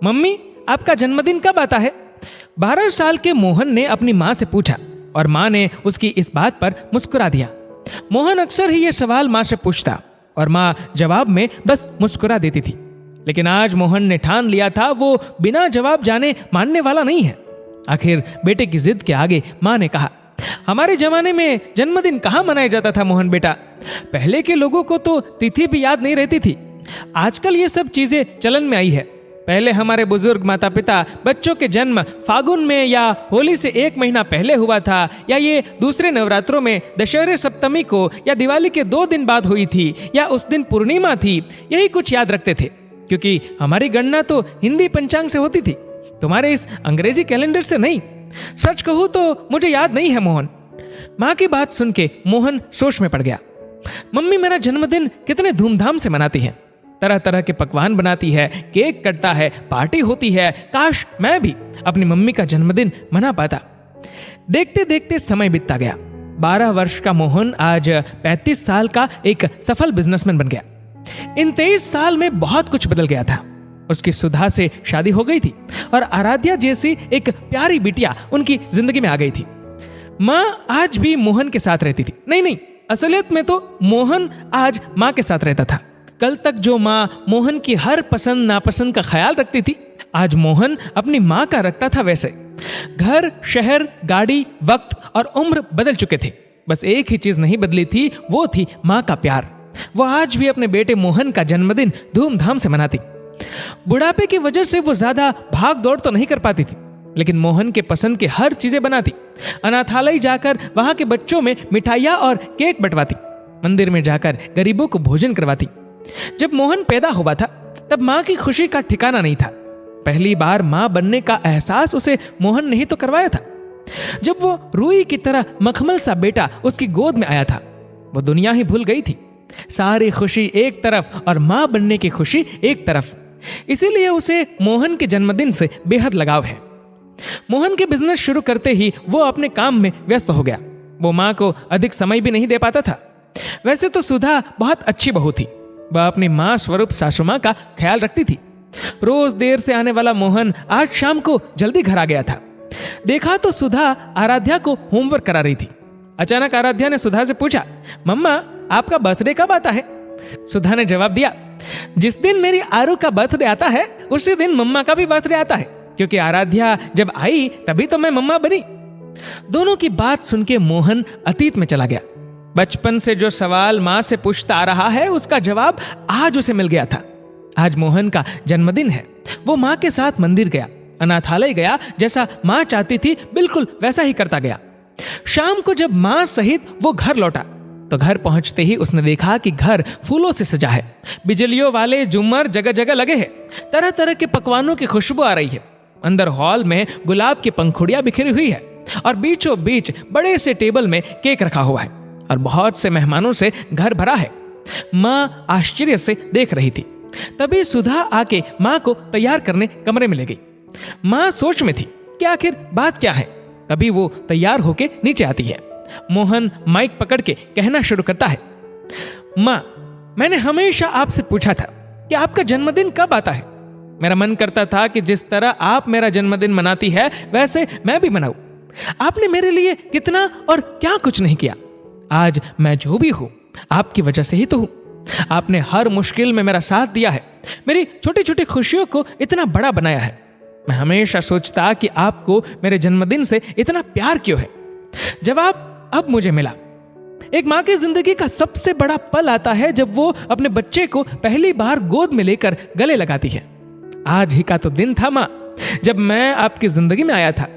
Mummy, आपका जन्मदिन कब आता है? 12 साल के मोहन ने अपनी माँ से पूछा और माँ ने उसकी इस बात पर मुस्कुरा दिया। मोहन अक्सर ही ये सवाल माँ से पूछता और माँ जवाब में बस मुस्कुरा देती थी। लेकिन आज मोहन ने ठान लिया था वो बिना जवाब जाने मानने वाला नहीं है। आखिर बेटे की जिद के आगे माँ ने कहा, हमारे जमाने में जन्मदिन कहाँ मनाया जाता था मोहन बेटा। पहले के लोगों को तो तिथि भी याद नहीं रहती थी। आजकल ये सब चीजें चलन में आई है। पहले हमारे बुजुर्ग माता पिता बच्चों के जन्म फागुन में या होली से 1 महीना पहले हुआ था, या ये दूसरे नवरात्रों में दशहरे सप्तमी को या दिवाली के 2 दिन बाद हुई थी, या उस दिन पूर्णिमा थी, यही कुछ याद रखते थे, क्योंकि हमारी गणना तो हिंदी पंचांग से होती थी, तुम्हारे इस अंग्रेजी कैलेंडर से नहीं। सच कहूँ तो मुझे याद नहीं है मोहन। माँ की बात सुन के मोहन सोच में पड़ गया। मम्मी मेरा जन्मदिन कितने धूमधाम से मनाती है, तरह तरह के पकवान बनाती है, केक कटता है, पार्टी होती है। काश मैं भी अपनी मम्मी का जन्मदिन मना पाता। देखते देखते समय बीतता गया। 12 वर्ष का मोहन आज 35 साल का एक सफल बिजनेसमैन बन गया। इन 23 साल में बहुत कुछ बदल गया था। उसकी सुधा से शादी हो गई थी और आराध्या जैसी एक प्यारी बिटिया उनकी जिंदगी में आ गई थी। माँ आज भी मोहन के साथ रहती थी। नहीं, असलियत में तो मोहन आज माँ के साथ रहता था। कल तक जो माँ मोहन की हर पसंद नापसंद का ख्याल रखती थी, आज मोहन अपनी माँ का रखता था। वैसे घर, शहर, गाड़ी, वक्त और उम्र बदल चुके थे, बस एक ही चीज नहीं बदली थी, वो थी माँ का प्यार। वो आज भी अपने बेटे मोहन का जन्मदिन धूमधाम से मनाती। बुढ़ापे की वजह से वो ज्यादा भाग दौड़ तो नहीं कर पाती थी, लेकिन मोहन के पसंद की हर चीजें बनाती। अनाथालय जाकर वहां के बच्चों में मिठाइयाँ और केक बंटवाती, मंदिर में जाकर गरीबों को भोजन करवाती। जब मोहन पैदा हुआ था तब माँ की खुशी का ठिकाना नहीं था। पहली बार माँ बनने का एहसास उसे मोहन ने ही तो करवाया था। जब वो रूई की तरह मखमल सा बेटा उसकी गोद में आया था, वो दुनिया ही भूल गई थी। सारी खुशी एक तरफ और माँ बनने की खुशी एक तरफ। इसीलिए उसे मोहन के जन्मदिन से बेहद लगाव है। मोहन के बिजनेस शुरू करते ही वो अपने काम में व्यस्त हो गया। वो माँ को अधिक समय भी नहीं दे पाता था। वैसे तो सुधा बहुत अच्छी बहू थी। वह अपनी माँ स्वरूप सासू माँ का ख्याल रखती थी। रोज देर से आने वाला मोहन आज शाम को जल्दी घर आ गया था। देखा तो सुधा आराध्या को होमवर्क करा रही थी। अचानक आराध्या ने सुधा से पूछा, मम्मा आपका बर्थडे कब आता है? सुधा ने जवाब दिया, जिस दिन मेरी आरू का बर्थडे आता है उसी दिन मम्मा का भी बर्थडे आता है, क्योंकि आराध्या जब आई तभी तो मैं मम्मा बनी। दोनों की बात सुन के मोहन अतीत में चला गया। बचपन से जो सवाल माँ से पूछता आ रहा है उसका जवाब आज उसे मिल गया था। आज मोहन का जन्मदिन है। वो माँ के साथ मंदिर गया, अनाथालय गया, जैसा माँ चाहती थी बिल्कुल वैसा ही करता गया। शाम को जब माँ सहित वो घर लौटा तो घर पहुंचते ही उसने देखा कि घर फूलों से सजा है। बिजलियों वाले झूमर जगह जगह लगे हैं। तरह तरह के पकवानों की खुशबू आ रही है। अंदर हॉल में गुलाब की पंखुड़ियां बिखरी हुई है और बीचों बीच बड़े से टेबल में केक रखा हुआ है और बहुत से मेहमानों से घर भरा है। माँ आश्चर्य से देख रही थी। तभी सुधा आके माँ को तैयार करने कमरे में ले गई। माँ सोच में थी कि आखिर बात क्या है। तभी वो तैयार होके नीचे आती है। मोहन माइक पकड़ के कहना शुरू करता है, माँ मैंने हमेशा आपसे पूछा था कि आपका जन्मदिन कब आता है। मेरा मन करता था कि जिस तरह आप मेरा जन्मदिन मनाती है वैसे मैं भी मनाऊं। आपने मेरे लिए कितना और क्या कुछ नहीं किया। आज मैं जो भी हूं आपकी वजह से ही तो हूं। आपने हर मुश्किल में मेरा साथ दिया है, मेरी छोटी छोटी खुशियों को इतना बड़ा बनाया है। मैं हमेशा सोचता कि आपको मेरे जन्मदिन से इतना प्यार क्यों है। जवाब अब मुझे मिला। एक माँ की जिंदगी का सबसे बड़ा पल आता है जब वो अपने बच्चे को पहली बार गोद में लेकर गले लगाती है। आज ही का तो दिन था माँ जब मैं आपकी जिंदगी में आया था।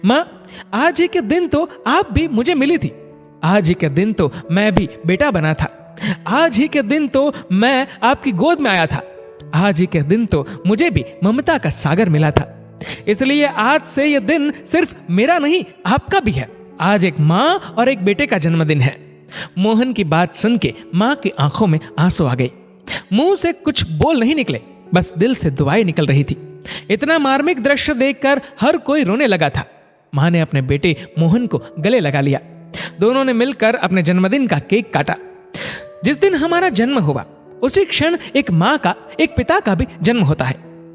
माँ आज ही के दिन तो आप भी मुझे मिली थी। आज ही के दिन तो मैं भी बेटा बना था। आज ही के दिन तो मैं आपकी गोद में आया था। आज ही के दिन तो मुझे भी ममता का सागर मिला था। इसलिए आज से यह दिन सिर्फ मेरा नहीं आपका भी है। आज एक माँ और एक बेटे का जन्मदिन है। मोहन की बात सुन के माँ की आंखों में आंसू आ गए। मुंह से कुछ बोल नहीं निकले, बस दिल से दुआएं निकल रही थी। इतना मार्मिक दृश्य देखकर हर कोई रोने लगा था। माँ ने अपने बेटे मोहन को गले लगा लिया। दोनों ने मिलकर अपने जन्मदिन का केक काटा। जिस दिन हमारा जन्म हुआ उसी क्षण एक माँ का एक पिता का भी जन्म होता है।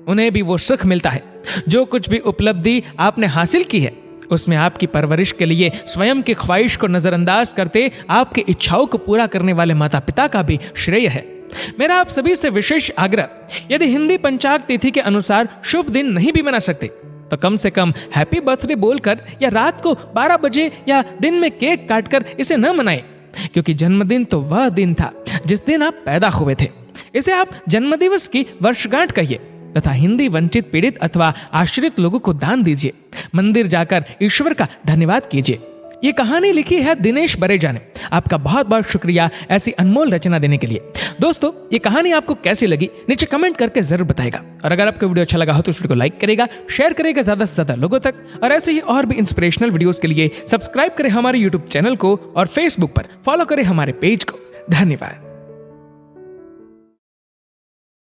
उन्हें भी वो सुख मिलता है। जो कुछ भी उपलब्धि आपने हासिल की है उसमें आपकी परवरिश के लिए स्वयं की ख्वाहिश को नजरअंदाज करते आपकी इच्छाओं को पूरा करने वाले माता पिता का भी श्रेय है। मेरा आप सभी से विशेष आग्रह, यदि हिंदी पंचांग तिथि के अनुसार शुभ दिन नहीं भी मना सकते तो कम से कम हैप्पी बर्थडे बोलकर या रात को 12 बजे या दिन में केक काटकर इसे न मनाएं, क्योंकि जन्मदिन तो वह दिन था जिस दिन आप पैदा हुए थे। इसे आप जन्मदिवस की वर्षगांठ कहिए तथा हिंदी वंचित, पीड़ित अथवा आश्रित लोगों को दान दीजिए। मंदिर जाकर ईश्वर का धन्यवाद कीजिए। ये कहानी लिखी है दिनेश बरेजा ने। आपका बहुत बहुत शुक्रिया ऐसी अनमोल रचना देने के लिए। दोस्तों, ये कहानी आपको कैसी लगी नीचे कमेंट करके जरूर बताएगा। और अगर आपको वीडियो अच्छा लगा हो तो इस वीडियो को लाइक करेगा, शेयर करेगा ज्यादा से ज्यादा लोगों तक। और ऐसे ही और भी इंस्पिरेशनल वीडियोस के लिए सब्सक्राइब करें हमारे यूट्यूब चैनल को और फेसबुक पर फॉलो करें हमारे पेज को। धन्यवाद।